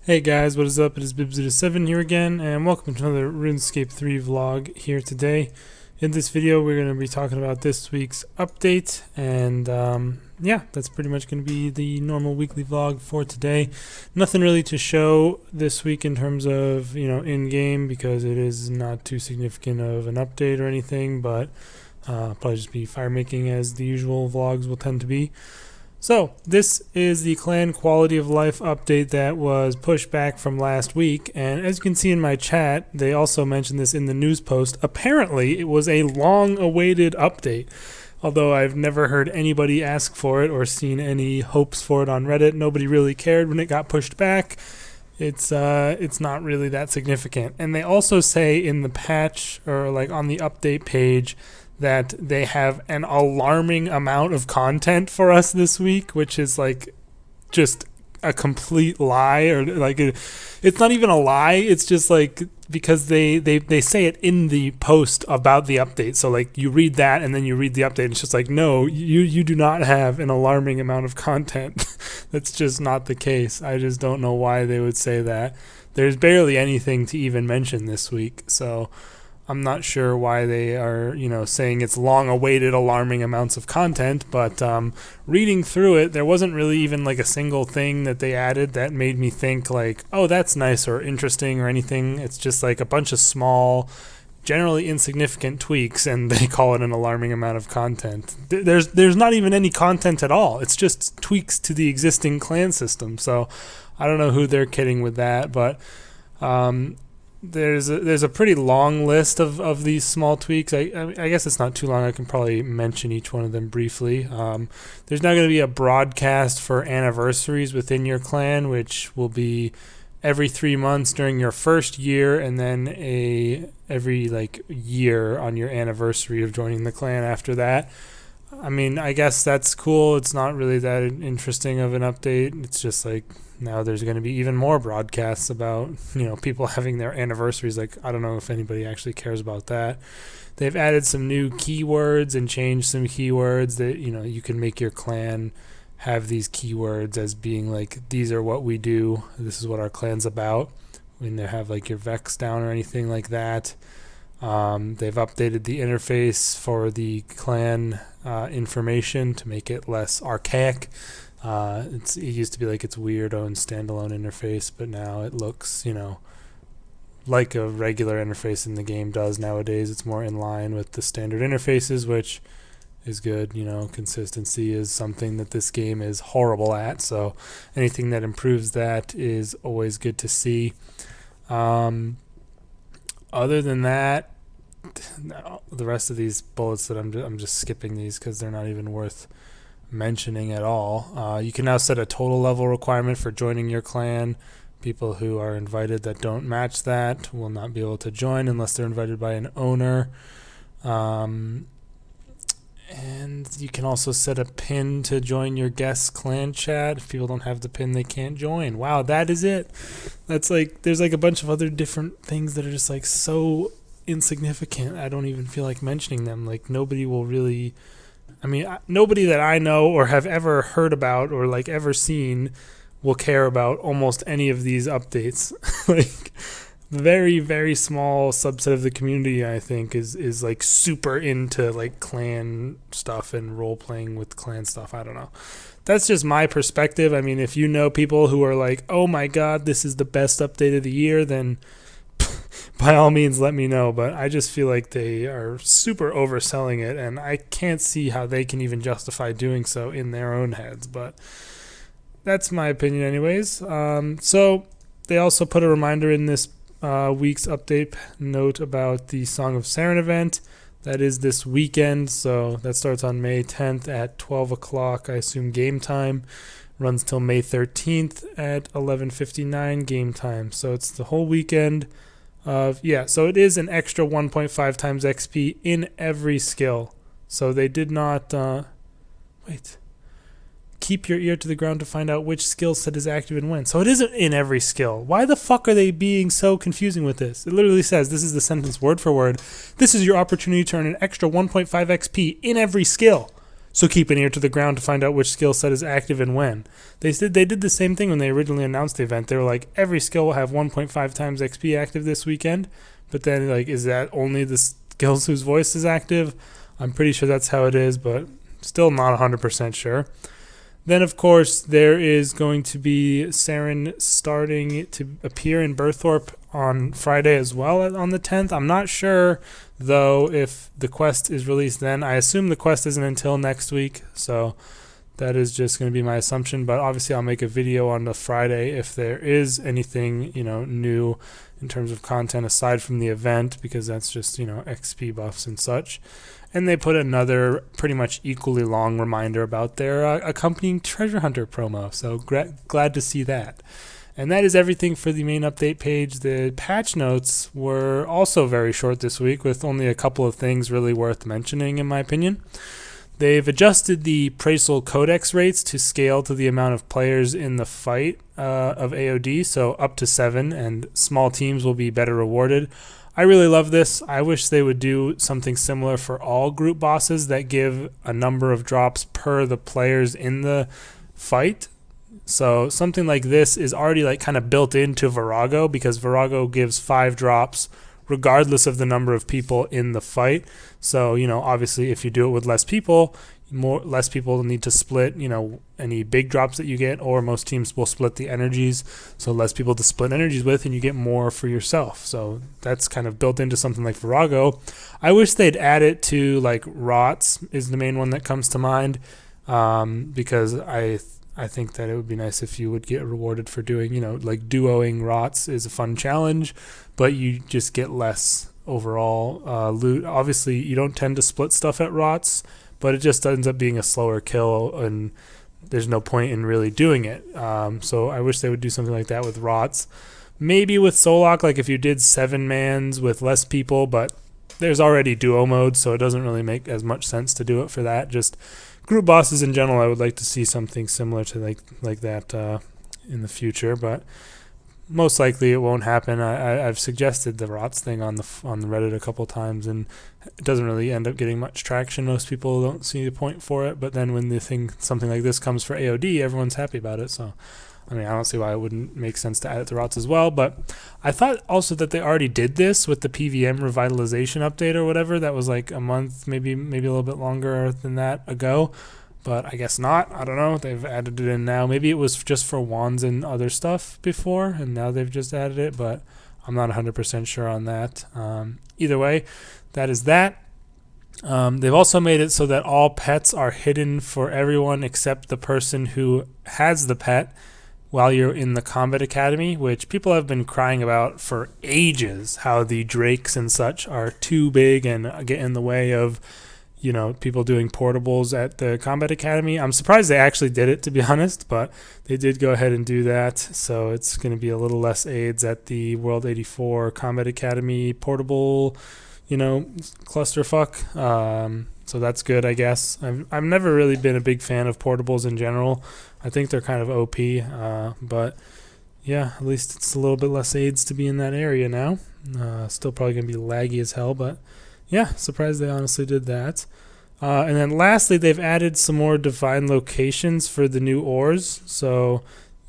Hey guys, what is up? It is Bibs07 here again, and welcome to another RuneScape 3 vlog here today. In this video, we're going to be talking about this week's update, and yeah, that's pretty much going to be the normal weekly vlog for today. Nothing really to show this week in terms of, in-game, because it is not too significant of an update or anything, but probably just be fire making as the usual vlogs will tend to be. So, this is the clan quality of life update that was pushed back from last week, and as you can see in my chat, they also mentioned this in the news post. Apparently, it was a long-awaited update, although I've never heard anybody ask for it or seen any hopes for it on Reddit. Nobody really cared when it got pushed back. It's not really that significant. And they also say in the patch, or like on the update page, that they have an alarming amount of content for us this week, which is like just a complete lie, or like it's not even a lie. It's just like because they say it in the post about the update. So like you read that and then you read the update. And it's just like, no, you do not have an alarming amount of content. That's just not the case. I just don't know why they would say that. There's barely anything to even mention this week. So I'm not sure why they are, saying it's long-awaited, alarming amounts of content, but reading through it, there wasn't really even like a single thing that they added that made me think like, oh, that's nice or interesting or anything. It's just like a bunch of small, generally insignificant tweaks, and they call it an alarming amount of content. There's not even any content at all. It's just tweaks to the existing clan system. So I don't know who they're kidding with that, but there's a pretty long list of these small tweaks. I guess it's not too long. I can probably mention each one of them briefly. There's now going to be a broadcast for anniversaries within your clan, which will be every 3 months during your first year, and then every year on your anniversary of joining the clan after that. I mean, I guess that's cool. It's not really that interesting of an update. It's just like now there's going to be even more broadcasts about, people having their anniversaries. Like, I don't know if anybody actually cares about that. They've added some new keywords and changed some keywords that, you can make your clan have these keywords as being like, these are what we do. This is what our clan's about. When they have like your Vex down or anything like that. They've updated the interface for the clan information to make it less archaic. It used to be like its weird own standalone interface, but now it looks, like a regular interface in the game does nowadays. It's more in line with the standard interfaces, which is good. Consistency is something that this game is horrible at, so anything that improves that is always good to see. Other than that, the rest of these bullets that I'm just skipping these because they're not even worth mentioning at all. You can now set a total level requirement for joining your clan. People who are invited that don't match that will not be able to join unless they're invited by an owner. And you can also set a pin to join your guest clan chat. If people don't have the pin, they can't join. Wow, that is it. That's like, there's like a bunch of other different things that are just like so insignificant. I don't even feel like mentioning them. Like nobody will really, nobody that I know or have ever heard about or like ever seen will care about almost any of these updates. Like very, very small subset of the community, I think, is like super into like clan stuff and role playing with clan stuff. I don't know. That's just my perspective. I mean, if you know people who are like, oh my god, this is the best update of the year, then by all means let me know. But I just feel like they are super overselling it, and I can't see how they can even justify doing so in their own heads. But that's my opinion anyways. So they also put a reminder in this week's update note about the Song of Saren event. That is this weekend, so that starts on May 10th at 12 o'clock, I assume game time. Runs till May 13th at 11:59 game time. So it's the whole weekend of, so it is an extra 1.5 times XP in every skill. So they did not, keep your ear to the ground to find out which skill set is active and when. So it isn't in every skill. Why the fuck are they being so confusing with this? It literally says, this is the sentence word for word, this is your opportunity to earn an extra 1.5 XP in every skill. So keep an ear to the ground to find out which skill set is active and when. They did the same thing when they originally announced the event. They were like, every skill will have 1.5 times XP active this weekend. But then, like, is that only the skills whose voice is active? I'm pretty sure that's how it is, but still not 100% sure. Then, of course, there is going to be Saren starting to appear in Burthorpe on Friday as well on the 10th. I'm not sure, though, if the quest is released then. I assume the quest isn't until next week, so that is just going to be my assumption. But obviously, I'll make a video on the Friday if there is anything, new in terms of content aside from the event, because that's just, XP buffs and such. And they put another pretty much equally long reminder about their accompanying Treasure Hunter promo. So glad to see that. And that is everything for the main update page. The patch notes were also very short this week, with only a couple of things really worth mentioning, in my opinion. They've adjusted the Praesol Codex rates to scale to the amount of players in the fight of AOD, so up to 7, and small teams will be better rewarded. I really love this. I wish they would do something similar for all group bosses that give a number of drops per the players in the fight. So something like this is already like kind of built into Virago, because Virago gives 5 drops regardless of the number of people in the fight. So, obviously if you do it with less people need to split, any big drops that you get, or most teams will split the energies, so less people to split energies with, and you get more for yourself. So that's kind of built into something like Virago. I wish they'd add it to, like, Rots is the main one that comes to mind, because I think that it would be nice if you would get rewarded for doing, like duoing Rots is a fun challenge, but you just get less overall loot. Obviously, you don't tend to split stuff at Rots, but it just ends up being a slower kill, and there's no point in really doing it. So I wish they would do something like that with Rots. Maybe with Solok, like if you did 7-mans with less people, but there's already duo mode, so it doesn't really make as much sense to do it for that. Just group bosses in general, I would like to see something similar to like that in the future, but most likely it won't happen. I've suggested the Rots thing on the Reddit a couple times, and it doesn't really end up getting much traction. Most people don't see the point for it, but then when something like this comes for AOD, everyone's happy about it. So, I don't see why it wouldn't make sense to add it to Rots as well. But I thought also that they already did this with the PVM revitalization update or whatever. That was like a month, maybe a little bit longer than that ago. But I guess not. I don't know. They've added it in now. Maybe it was just for wands and other stuff before, and now they've just added it, but I'm not 100% sure on that. Either way, that is that. They've also made it so that all pets are hidden for everyone except the person who has the pet while you're in the Combat Academy, which people have been crying about for ages, how the drakes and such are too big and get in the way of people doing portables at the Combat Academy. I'm surprised they actually did it, to be honest, but they did go ahead and do that. So it's going to be a little less aids at the World 84 Combat Academy portable, clusterfuck. So that's good, I guess. I've never really been a big fan of portables in general. I think they're kind of OP, but yeah, at least it's a little bit less aids to be in that area now. Still probably going to be laggy as hell, but yeah, surprised they honestly did that. And then lastly, they've added some more divine locations for the new ores. So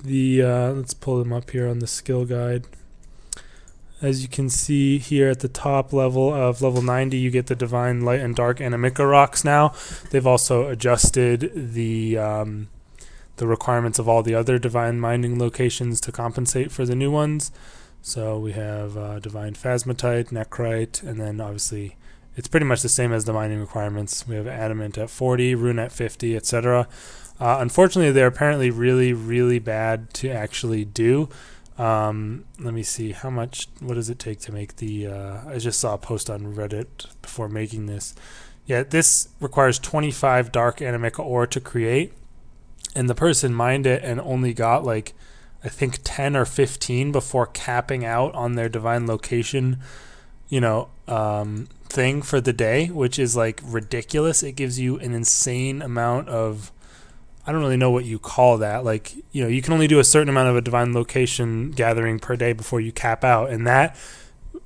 let's pull them up here on the skill guide. As you can see here at the top level of level 90, you get the divine light and dark Anamika rocks now. They've also adjusted the requirements of all the other divine mining locations to compensate for the new ones. So we have divine phasmatite, necrite, and then obviously it's pretty much the same as the mining requirements. We have adamant at 40, rune at 50, etc. Unfortunately, they're apparently really, really bad to actually do. Let me see, what does it take to make the, I just saw a post on Reddit before making this. Yeah, this requires 25 dark Anamika ore to create, and the person mined it and only got like, I think 10 or 15 before capping out on their divine location, thing for the day, which is like ridiculous. It gives you an insane amount of, I don't really know what you call that. Like, you can only do a certain amount of a divine location gathering per day before you cap out, and that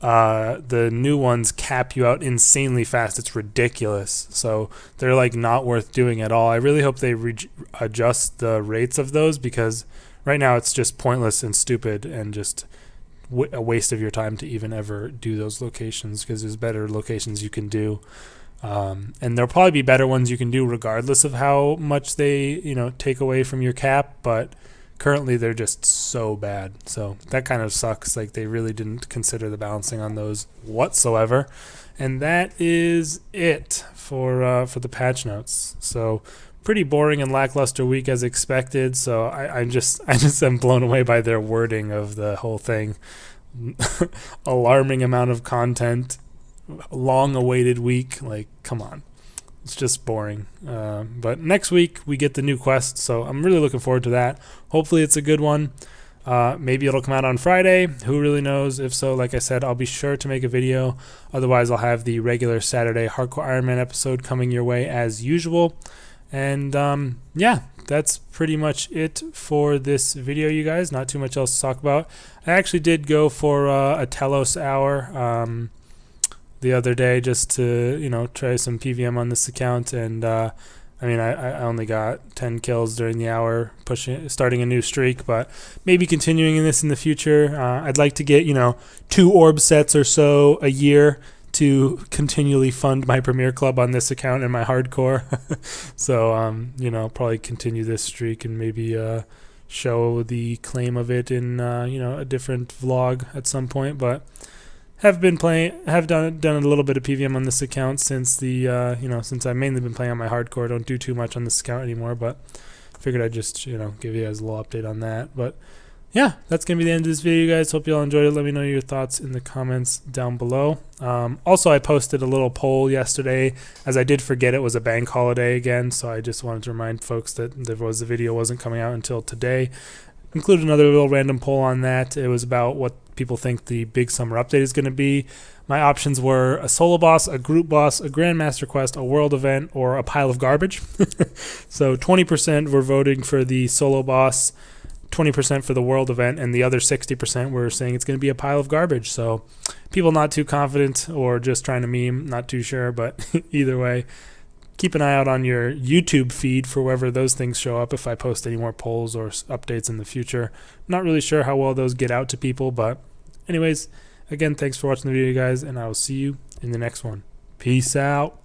the new ones cap you out insanely fast. It's ridiculous. So they're like not worth doing at all. I really hope they adjust the rates of those, because right now it's just pointless and stupid and just a waste of your time to even ever do those locations, because there's better locations you can do. And there'll probably be better ones you can do regardless of how much they, take away from your cap, but currently they're just so bad. So that kind of sucks. Like, they really didn't consider the balancing on those whatsoever. And that is it for the patch notes. So pretty boring and lackluster week as expected. So I just am blown away by their wording of the whole thing. Alarming amount of content, long awaited week. Like, come on. It's just boring. But next week we get the new quest, so I'm really looking forward to that. Hopefully it's a good one. Maybe it'll come out on Friday. Who really knows? If so, like I said, I'll be sure to make a video. Otherwise, I'll have the regular Saturday Hardcore Iron Man episode coming your way as usual. And yeah, that's pretty much it for this video, you guys. Not too much else to talk about. I actually did go for a Telos hour the other day, just to try some PVM on this account, and I only got 10 kills during the hour, starting a new streak, but maybe continuing in this in the future. I'd like to get 2 orb sets or so a year to continually fund my Premier Club on this account and my hardcore. So probably continue this streak and maybe show the claim of it in a different vlog at some point. But have done a little bit of PVM on this account since since I've mainly been playing on my hardcore. Don't do too much on this account anymore, but figured I'd just give you guys a little update on that. But yeah, that's gonna be the end of this video, guys. Hope you all enjoyed it. Let me know your thoughts in the comments down below. Also, I posted a little poll yesterday, as I did forget it was a bank holiday again, so I just wanted to remind folks that the video wasn't coming out until today. Included another little random poll on that. It was about what people think the big summer update is going to be. My options were a solo boss, a group boss, a grandmaster quest, a world event, or a pile of garbage. So 20% were voting for the solo boss, 20% for the world event, and the other 60% were saying it's going to be a pile of garbage. So people not too confident or just trying to meme, not too sure, but either way, keep an eye out on your YouTube feed for wherever those things show up if I post any more polls or updates in the future. Not really sure how well those get out to people, but anyways, again, thanks for watching the video, guys, and I will see you in the next one. Peace out.